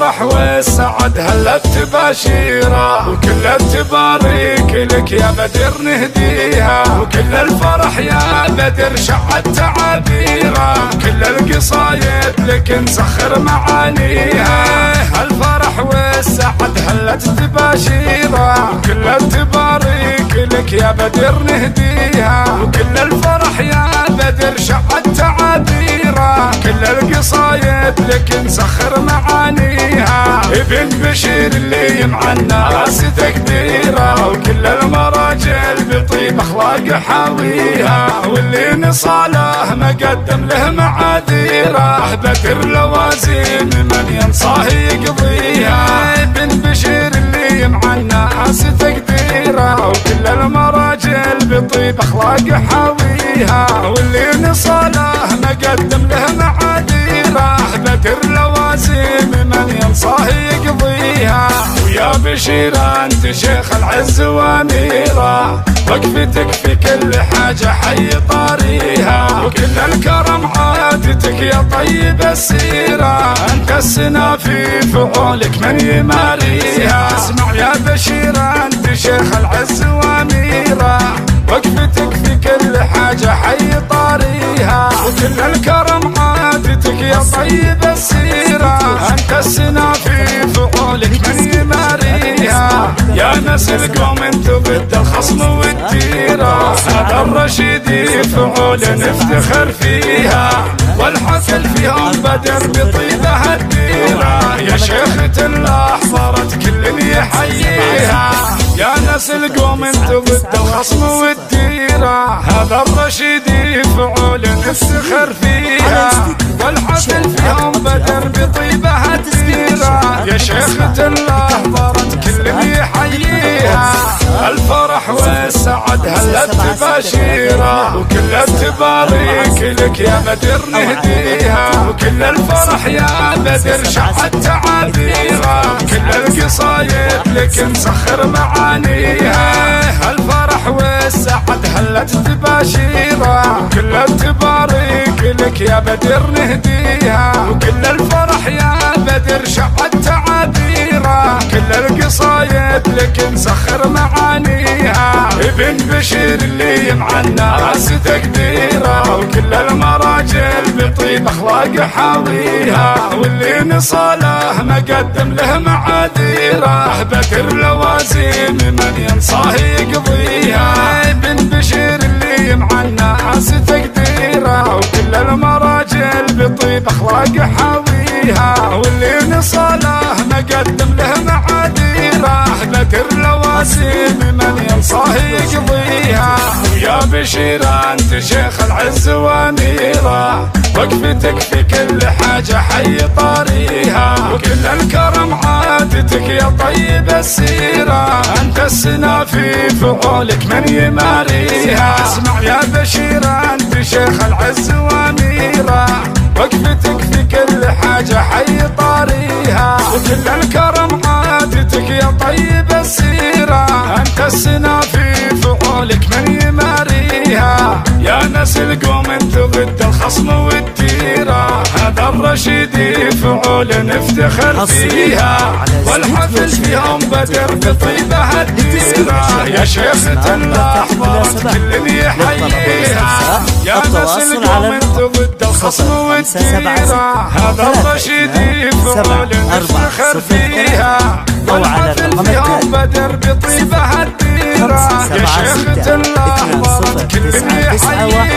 الفرح والسعد هلت تباشيره، وكل التباريك لك يا بدر نهديها، وكل الفرح يا بدر شعت تعابيره، كل القصايد لك نسخر معانيها. الفرح والسعد هلت تباشيره، وكل التباريك لك يا بدر نهديها، وكل الفرح يا بدر شعت تعابيره، كل القصايد لك نسخر معانيها. ابن بشير اللي مع الناس تقديره، وكل المراجل بطيب اخلاق حاويها، واللي نصاله مقدم له معاذيره، بدر لوازم من ينصاه يقضيها. ابن بشير اللي مع الناس تقديره، وكل المراجل بطيب اخلاق حاويها، واللي نصاله مقدم له معاذيره، بدر لوازم من ينصاه يقضيها. ويا بشير انت شيخ العز واميره، وقفتك في كل حاجه حي طاريها، وكل الكرم عادتك يا طيب السيره، انت السنا في فعولك من يماريها. اسمع يا بشير انت شيخ العز واميره، وقفتك في كل حاجه حي طاريها، وكل الكرم عادتك يا طيب السيره، انت السنا في فعولك من يماريها. يا نسل قوم انتو ضد الخصم والديره، هذا الرشيد فعول نفتخر فيها، والحفل فيهم بدر بطيبها الديره، يا شيخة الله صارت كل يحييها. يا نسل قوم انتو ضد الخصم والديره، هذا الرشيد فعول نفتخر فيها، والحفل فيهم بدر بطيبها الديره، يا شيخة الله صارت كل يحييها. الفرح والسعد هلت تباشيره، وكل التباريك لك يا بدر نهديها، وكل الفرح يا بدر شعت تعابيره، كل القصايد لك نسخر معانيها. الفرح والسعد هلت تباشيره، وكل التباريك لك يا بدر نهديها، وكل الفرح يا بدر شعت تعابيره، كل القصايد لك نسخر معانيها. ابن بشير اللي مع الناس تقديره، وكل المراجل بطيب اخلاق حاويها، واللي نصاله مقدم له معاذيره، بدر لوازم من ينصاه يقضيها. ابن بشير اللي مع الناس تقديره، وكل المراجل بطيب اخلاق حاويها، واللي نصاله مقدم له معاذيره، بدر لوازم من ينصاه يقضيها. ويا بشير انت شيخ العز واميره، وقفتك في كل حاجه حي طاريها، وكل الكرم عادتك يا طيب السيره، انت السنا في فعولك من يماريها. اسمع يا بشير انت شيخ العز واميره، وقفتك في كل حاجه حي طاريها، وكل الكرم عادتك يا طيب السيره، انت السنا في فعولك من يماريها. يا نسل قوم انتو ضد الخصم والديره، هذا الرشيد فعول نفتخر فيها، والحفل فيهم بدر بطيبها الديره، يا شيخة الله صارت كل يحييها. يا نسل قوم انتو ضد الخصم والديره، هذا الرشيد فعول نفتخر فيها، والحفل فيهم بدر بطيبها الديره، يا شيخة الله صارت كل يحييها.